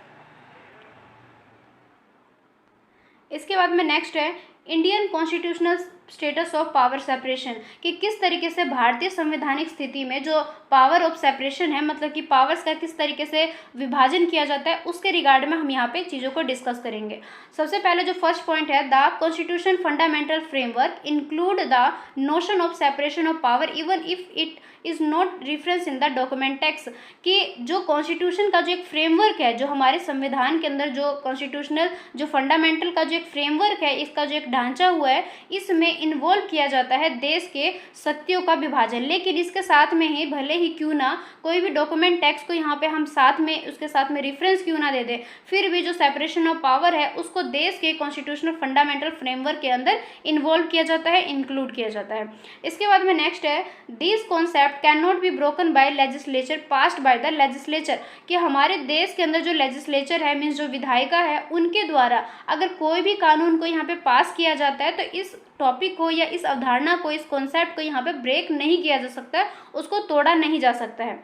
इसके बाद में नेक्स्ट है Indian constitutional status of power separation, कि किस तरीके से भारतीय संवैधानिक स्थिति में जो पावर ऑफ सेपरेशन है, मतलब कि पावर्स का किस तरीके से विभाजन किया जाता है, उसके रिगार्ड में हम यहाँ पे चीज़ों को डिस्कस करेंगे। सबसे पहले जो फर्स्ट पॉइंट है, the constitution fundamental framework include the notion of separation of power even if it is not reference in the document text, कि जो कॉन्स्टिट्यूशन का जो एक फ्रेमवर्क है, जो हमारे संविधान के अंदर जो कॉन्स्टिट्यूशनल जो फंडामेंटल का जो एक फ्रेमवर्क है, इसका जो एक ढांचा हुआ है, इसमें इन्वॉल्व किया जाता है देश के शक्तियों का विभाजन। लेकिन इसके साथ में ही भले ही क्यों ना कोई भी डॉक्यूमेंट टेक्स्ट को यहाँ पे हम साथ में उसके साथ में रेफरेंस क्यों ना दे दें, फिर भी जो सेपरेशन ऑफ पावर है उसको देश के कॉन्स्टिट्यूशनल फंडामेंटल फ्रेमवर्क के अंदर इन्वॉल्व किया जाता है, इंक्लूड किया जाता है। इसके बाद में नेक्स्ट है, this concept can not be broken by legislature passed by the legislature, कि हमारे देश के अंदर जो लेजिस्लेचर है, मीन्स जो विधायिका है, उनके द्वारा अगर कोई भी कानून को यहाँ पे पास किया जाता है तो इस टॉपिक को या इस अवधारणा को, इस कॉन्सेप्ट को यहाँ पे ब्रेक नहीं किया जा सकता, उसको तोड़ा नहीं जा सकता है।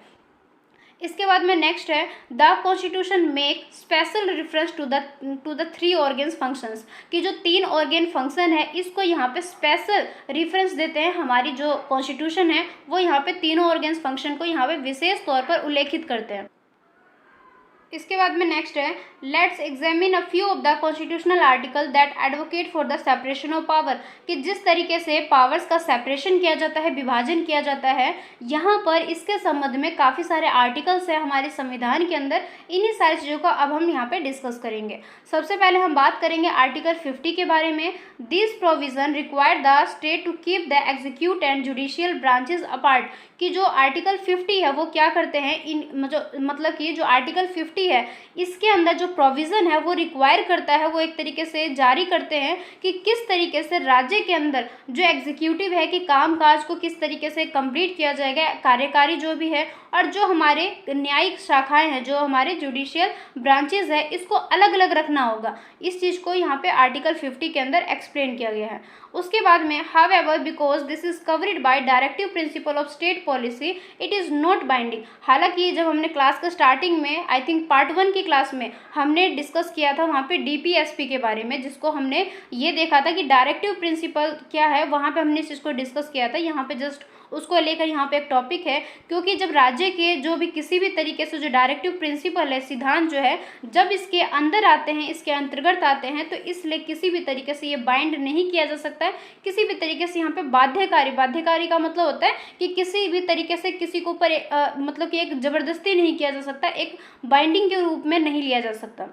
इसके बाद में नेक्स्ट है, the constitution make special reference to the 3 organs functions, कि जो 3 ऑर्गन फंक्शन है इसको यहाँ पे स्पेशल रेफरेंस देते हैं। हमारी जो कॉन्स्टिट्यूशन है वो यहाँ पे तीनों ऑर्गन्स फंक्शन को यहाँ पे विशेष तौर पर उल्लेखित करते हैं। इसके बाद में नेक्स्ट है, let's examine a few of the constitutional article that advocate for the separation of power, कि जिस तरीके से पावर्स का सेपरेशन किया जाता है, विभाजन किया जाता है, यहाँ पर इसके संबंध में काफ़ी सारे आर्टिकल्स हैं हमारे संविधान के अंदर। इन्हीं सारी चीज़ों को अब हम यहाँ पे डिस्कस करेंगे। सबसे पहले हम बात करेंगे आर्टिकल 50 के बारे में। This provision require the state to keep the execute and judicial branches apart, कि जो आर्टिकल 50 है वो क्या करते हैं, मतलब कि जो आर्टिकल 50 है इसके अंदर जो प्रोविज़न है वो रिक्वायर करता है, वो एक तरीके से जारी करते हैं कि किस तरीके से राज्य के अंदर जो एग्जीक्यूटिव है कि कामकाज को किस तरीके से कंप्लीट किया जाएगा, कार्यकारी जो भी है, और जो हमारे न्यायिक शाखाएं हैं, जो हमारे जुडिशियल ब्रांचेज है, इसको अलग अलग रखना होगा। इस चीज़ को यहाँ पे आर्टिकल 50 के अंदर एक्सप्लेन किया गया है। उसके बाद में, however because this is covered by directive principle of state policy it is not binding. हालांकि जब हमने क्लास का स्टार्टिंग में, आई थिंक पार्ट 1 की क्लास में हमने डिस्कस किया था वहाँ पे डीपीएसपी के बारे में, जिसको हमने ये देखा था कि डायरेक्टिव प्रिंसिपल क्या है, वहाँ पे हमने इस चीज़ को डिस्कस किया था। यहाँ पे जस्ट उसको लेकर यहाँ पे एक टॉपिक है, क्योंकि जब राज्य के जो भी किसी भी तरीके से जो डायरेक्टिव प्रिंसिपल है, सिद्धांत जो है, जब इसके अंदर आते हैं, इसके अंतर्गत आते हैं, तो इसलिए किसी भी तरीके से ये बाइंड नहीं किया जा सकता है, किसी भी तरीके से यहाँ पे बाध्यकारी का मतलब होता है कि किसी भी तरीके से किसी को ऊपर मतलब कि एक जबरदस्ती नहीं किया जा सकता, एक बाइंडिंग के रूप में नहीं लिया जा सकता।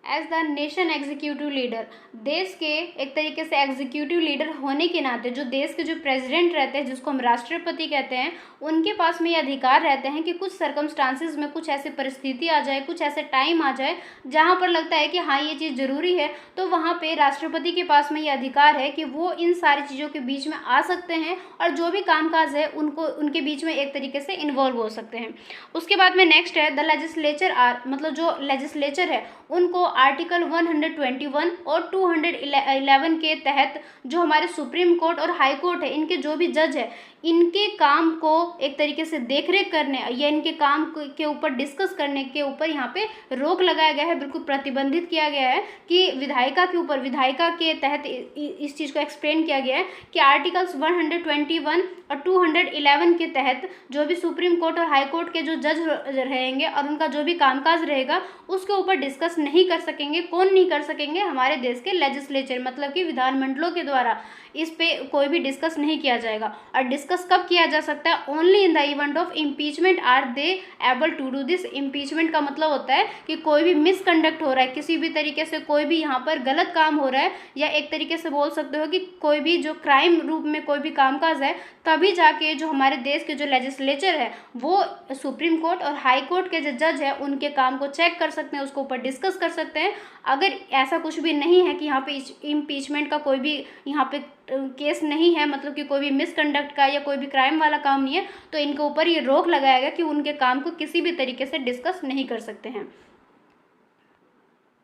As the nation executive leader, देश के एक तरीके से एग्जीक्यूटिव लीडर होने के नाते जो देश के जो प्रेसिडेंट रहते हैं, जिसको हम राष्ट्रपति कहते हैं, उनके पास में ये अधिकार रहते हैं कि कुछ सर्कमस्टांसिस में कुछ ऐसी परिस्थिति आ जाए, कुछ ऐसे टाइम आ जाए जहाँ पर लगता है कि हाँ ये चीज़ ज़रूरी है, तो वहाँ पे राष्ट्रपति के पास में ये अधिकार है कि वो इन सारी चीज़ों के बीच में आ सकते हैं और जो भी कामकाज है उनको उनके बीच में एक तरीके से इन्वॉल्व हो सकते हैं। उसके बाद में नेक्स्ट है, द लेजिस्लेचर आर, मतलब जो लेजिस्लेचर है उनको आर्टिकल 121 और 211 के तहत जो हमारे सुप्रीम कोर्ट और हाई कोर्ट है, इनके जो भी जज है, इनके काम को एक तरीके से देखरेख करने या इनके काम के ऊपर डिस्कस करने के ऊपर यहाँ पे रोक लगाया गया है, बिल्कुल प्रतिबंधित किया गया है कि विधायिका के ऊपर, विधायिका के तहत इस चीज़ को एक्सप्लेन किया गया है कि आर्टिकल्स 121 और 211 के तहत जो भी सुप्रीम कोर्ट और हाई कोर्ट के जो जज रहेंगे और उनका जो भी कामकाज रहेगा उसके ऊपर डिस्कस नहीं कर सकेंगे। कौन नहीं कर सकेंगे? हमारे देश के लेजिस्लेचर, मतलब कि विधानमंडलों के द्वारा इस पे कोई भी डिस्कस नहीं किया जाएगा। और डिस्कस कब किया जा सकता है? Only in the event of impeachment are they able to do this. Impeachment का मतलब होता है कि कोई भी मिसकंडक्ट हो रहा है, किसी भी तरीके से कोई भी यहाँ पर गलत काम हो रहा है, या एक तरीके से बोल सकते हो कि कोई भी जो क्राइम रूप में कोई भी कामकाज है, तभी जाके जो हमारे देश के जो लेजिस्लेचर है वो सुप्रीम कोर्ट और हाई कोर्ट के जो जज है उनके काम को चेक कर सकते हैं, उसके ऊपर डिस्कस कर सकते हैं। अगर ऐसा कुछ भी नहीं है कि यहाँ पे इम्पीचमेंट का कोई भी यहाँ पे केस नहीं है, मतलब कि कोई भी मिसकंडक्ट का या कोई भी क्राइम वाला काम नहीं है, तो इनके ऊपर ये रोक लगाया गया कि उनके काम को किसी भी तरीके से डिस्कस नहीं कर सकते हैं।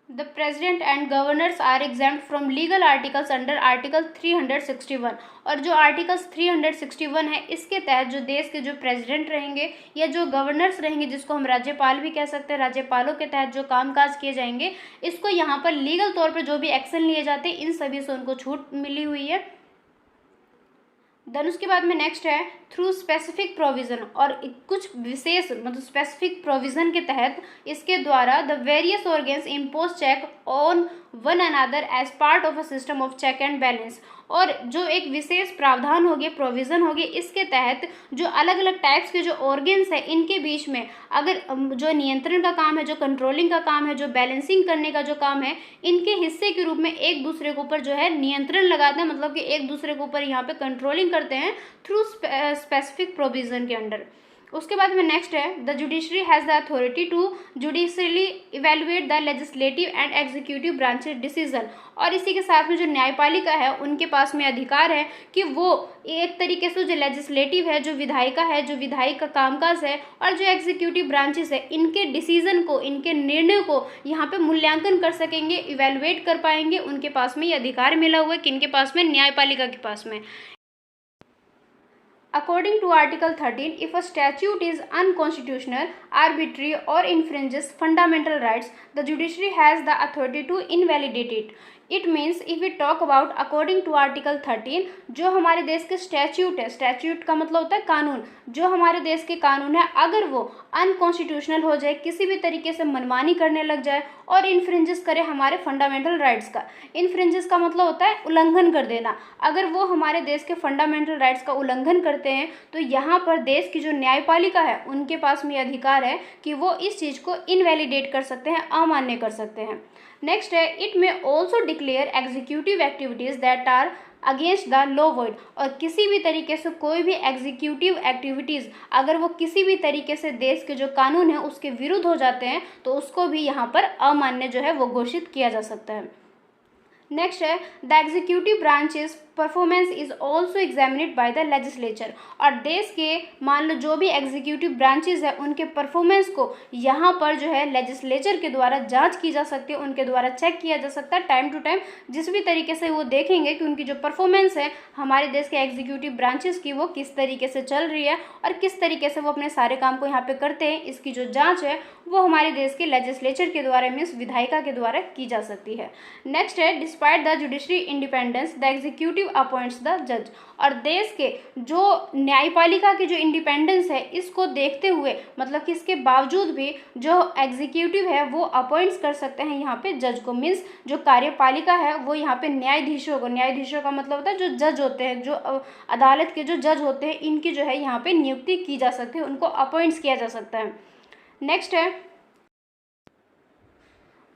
The president and governors are exempt from legal articles under article 361। और जो आर्टिकल्स 361 है इसके तहत जो देश के जो प्रेसिडेंट रहेंगे या जो गवर्नर्स रहेंगे, जिसको हम राज्यपाल भी कह सकते हैं, राज्यपालों के तहत जो कामकाज किए जाएंगे, इसको यहाँ पर लीगल तौर पर जो भी एक्शन लिए जाते हैं इन सभी से उनको छूट मिली हुई है। देन उसके बाद में नेक्स्ट है थ्रू स्पेसिफिक प्रोविज़न, और कुछ विशेष मतलब स्पेसिफिक प्रोविज़न के तहत इसके द्वारा the various organs impose check on one another as part of a system of check and balance. और जो एक विशेष प्रावधान होगी, प्रोविज़न होगी, इसके तहत जो अलग अलग टाइप्स के जो ऑर्गन्स है इनके बीच में अगर जो नियंत्रण का काम है, जो कंट्रोलिंग का काम है, जो बैलेंसिंग करने का जो काम है, इनके हिस्से के रूप में एक दूसरे के ऊपर जो है नियंत्रण लगाते हैं, मतलब कि एक दूसरे के ऊपर यहाँ पे कंट्रोलिंग करते हैं थ्रू स्पेसिफिक प्रोविज़न के अंडर। उसके बाद में नेक्स्ट है the judiciary has the authority to judicially evaluate the legislative and executive branches decision. और इसी के साथ में जो न्यायपालिका है उनके पास में अधिकार है कि वो एक तरीके से जो लेजिस्लेटिव है, जो विधायिका है, जो विधायिक का कामकाज है, और जो एग्जीक्यूटिव ब्रांचेस है इनके डिसीजन को, इनके निर्णय को यहाँ पे मूल्यांकन कर सकेंगे, इवेलुएट कर पाएंगे। उनके पास में ये अधिकार मिला हुआ है, किनके पास में? न्यायपालिका के पास में। According to Article 13, if a statute is unconstitutional, arbitrary or infringes fundamental rights, the judiciary has the authority to invalidate it. It means if we talk about according to Article 13, जो हमारे देश के स्टैच्यूट है, statute का मतलब होता है कानून, जो हमारे देश के कानून है अगर वो अनकॉन्स्टिट्यूशनल हो जाए, किसी भी तरीके से मनमानी करने लग जाए और इन्फ्रिंजेस करे हमारे फंडामेंटल राइट्स का, इन्फ्रिंजेस का मतलब होता है उल्लंघन कर देना, अगर वो हमारे देश के फंडामेंटल राइट्स का उल्लंघन करते हैं तो यहाँ पर देश की जो न्यायपालिका है उनके पास में अधिकार है कि वो इस चीज़ को इनवैलिडेट कर सकते हैं, अमान्य कर सकते हैं। नेक्स्ट है it may also declare executive activities that are against the law void. और किसी भी तरीके से कोई भी एग्जीक्यूटिव एक्टिविटीज़ अगर वो किसी भी तरीके से देश के जो कानून है उसके विरुद्ध हो जाते हैं तो उसको भी यहाँ पर अमान्य जो है वो घोषित किया जा सकता है। नेक्स्ट है the executive branches performance is also examined by the legislature. और देश के मान लो जो भी एग्जीक्यूटिव ब्रांचेस है उनके परफॉर्मेंस को यहाँ पर जो है लेजिस्लेचर के द्वारा जांच की जा सकती है, उनके द्वारा चेक किया जा सकता है टाइम टू टाइम। जिस भी तरीके से वो देखेंगे कि उनकी जो परफॉर्मेंस है हमारे देश के एग्जीक्यूटिव ब्रांचेस की वो किस तरीके से चल रही है और किस तरीके से वो अपने सारे काम को यहाँ पे करते हैं, इसकी जो जाँच है वो हमारे देश के लेजिस्लेचर के द्वारा मीन्स विधायिका के द्वारा की जा सकती है। नेक्स्ट है despite the judiciary independence the executive appoints the जज। और देश के जो न्यायपालिका की जो इंडिपेंडेंस है इसको देखते हुए मतलब कि इसके बावजूद भी जो एग्जीक्यूटिव है वो अपॉइंट्स कर सकते हैं यहाँ पे जज को, मीन्स जो कार्यपालिका है वो यहाँ पे न्यायाधीशों को, न्यायाधीशों का मतलब होता है जो जज होते हैं, जो अदालत के जो जज होते हैं इनकी जो है यहाँ पे नियुक्ति की जा सकती है, उनको अपॉइंट्स किया जा सकता है। नेक्स्ट है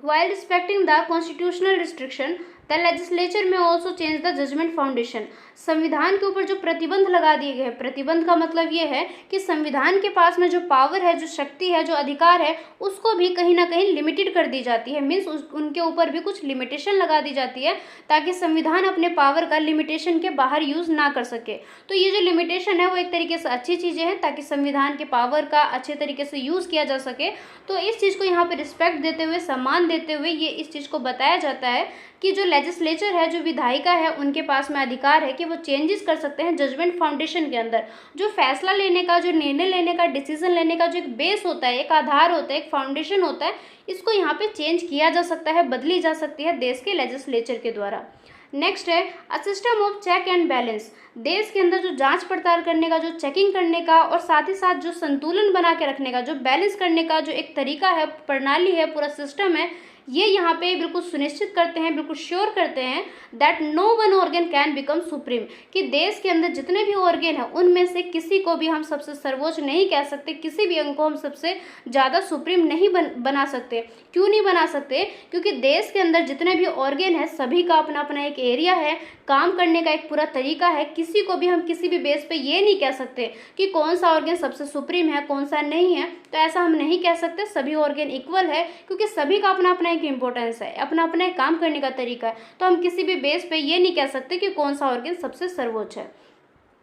while respecting the constitutional restriction the legislature में also change the judgment foundation. संविधान के ऊपर जो प्रतिबंध लगा दिए गए, प्रतिबंध का मतलब ये है कि संविधान के पास में जो पावर है, जो शक्ति है, जो अधिकार है उसको भी कहीं ना कहीं लिमिटेड कर दी जाती है, मीन्स उनके ऊपर भी कुछ लिमिटेशन लगा दी जाती है ताकि संविधान अपने पावर का लिमिटेशन के बाहर यूज़ ना कर सके। तो ये जो लिमिटेशन है वो एक तरीके से अच्छी चीज़ें हैं ताकि संविधान के पावर का अच्छे तरीके से यूज़ किया जा सके। तो इस चीज़ को यहाँ पर रिस्पेक्ट देते हुए, सम्मान देते हुए ये इस चीज़ को बताया जाता है कि जो लेजिस्लेचर है, जो विधायिका है, उनके पास में अधिकार है कि वो चेंजेस कर सकते हैं जजमेंट फाउंडेशन के अंदर। जो फैसला लेने का, जो निर्णय लेने का, डिसीजन लेने का जो एक बेस होता है, एक आधार होता है, एक फाउंडेशन होता है, इसको यहाँ पे चेंज किया जा सकता है, बदली जा सकती है देश के लेजिस्लेचर के द्वारा। नेक्स्ट है a system of check and balance. देश के अंदर जो जांच पड़ताल करने का, जो चेकिंग करने का और साथ ही साथ जो संतुलन बना के रखने का, जो बैलेंस करने का जो एक तरीका है, प्रणाली है, पूरा सिस्टम है, ये यहाँ पे बिल्कुल सुनिश्चित करते हैं, बिल्कुल श्योर करते हैं that no one organ can become supreme, कि देश के अंदर जितने भी ऑर्गन हैं उनमें से किसी को भी हम सबसे सर्वोच्च नहीं कह सकते, किसी भी अंग को हम सबसे ज़्यादा सुप्रीम नहीं बना सकते। क्यों नहीं बना सकते? क्योंकि देश के अंदर जितने भी ऑर्गन हैं सभी का अपना अपना एक एरिया है, काम करने का एक पूरा तरीका है। किसी को भी हम किसी भी बेस पे ये नहीं कह सकते कि कौन सा ऑर्गन सबसे सुप्रीम है, कौन सा नहीं है। तो ऐसा हम नहीं कह सकते, सभी ऑर्गन इक्वल है क्योंकि सभी का अपना अपना एक इम्पोर्टेंस है, अपना अपना एक काम करने का तरीका है। तो हम किसी भी बेस पे ये नहीं कह सकते कि कौन सा ऑर्गन सबसे सर्वोच्च है।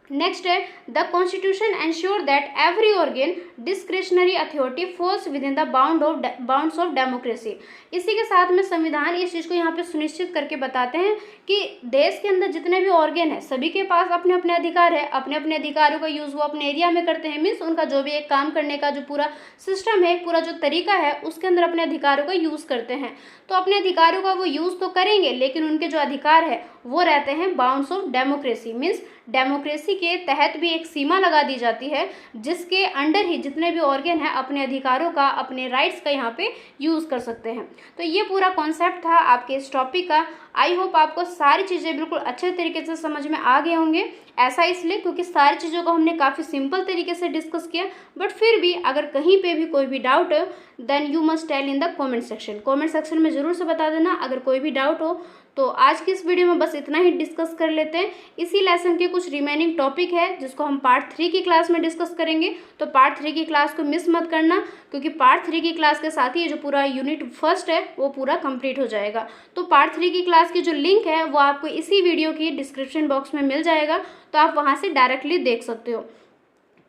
नेक्स्ट है the constitution ensure that every organ discretionary authority falls within the bounds of democracy. इसी के साथ में संविधान इस चीज़ को यहाँ पे सुनिश्चित करके बताते हैं कि देश के अंदर जितने भी ऑर्गन है सभी के पास अपने अपने अधिकार है, अपने अपने अधिकारों का यूज़ वो अपने एरिया में करते हैं। मीन्स उनका जो भी एक काम करने का जो पूरा सिस्टम है, पूरा जो तरीका है, उसके अंदर अपने अधिकारों का यूज़ करते हैं। तो अपने अधिकारों का वो यूज़ तो करेंगे, लेकिन उनके जो अधिकार है वो रहते हैं bounds of democracy. Means democracy के तहत भी एक सीमा लगा दी जाती है जिसके अंडर ही जितने भी ऑर्गन हैं अपने अधिकारों का, अपने राइट्स का यहाँ पे यूज़ कर सकते हैं। तो ये पूरा कॉन्सेप्ट था आपके इस टॉपिक का। आई होप आपको सारी चीज़ें बिल्कुल अच्छे तरीके से समझ में आ गए होंगे। ऐसा इसलिए क्योंकि सारी चीज़ों को हमने काफ़ी सिंपल तरीके से डिस्कस किया, बट फिर भी अगर कहीं पे भी कोई भी डाउट हो then you must tell in the comment section. Comment section में ज़रूर से बता देना अगर कोई भी डाउट हो। तो आज की इस वीडियो में बस इतना ही डिस्कस कर लेते हैं। इसी लेसन के कुछ रिमेनिंग टॉपिक है जिसको हम पार्ट 3 की क्लास में डिस्कस करेंगे, तो पार्ट 3 की क्लास को मिस मत करना, क्योंकि पार्ट 3 की क्लास के साथ ही जो पूरा यूनिट फर्स्ट है वो पूरा कंप्लीट हो जाएगा। तो पार्ट 3 की क्लास की जो लिंक है वो आपको इसी वीडियो की डिस्क्रिप्शन बॉक्स में मिल जाएगा, तो आप वहाँ से डायरेक्टली देख सकते हो।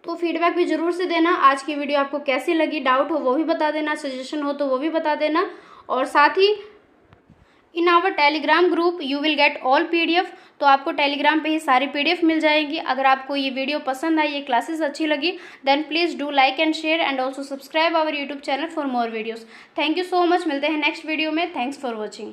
तो फीडबैक भी ज़रूर से देना, आज की वीडियो आपको कैसी लगी, डाउट हो वो भी बता देना, सजेशन हो तो वो भी बता देना। और साथ ही in our Telegram group you will get all PDF, तो आपको टेलीग्राम पे ही सारी PDF मिल जाएगी। अगर आपको ये वीडियो पसंद आई, ये क्लासेस अच्छी लगी, then please do like and share and also subscribe our YouTube channel for more videos. Thank you so much, मिलते हैं नेक्स्ट वीडियो में। Thanks for watching.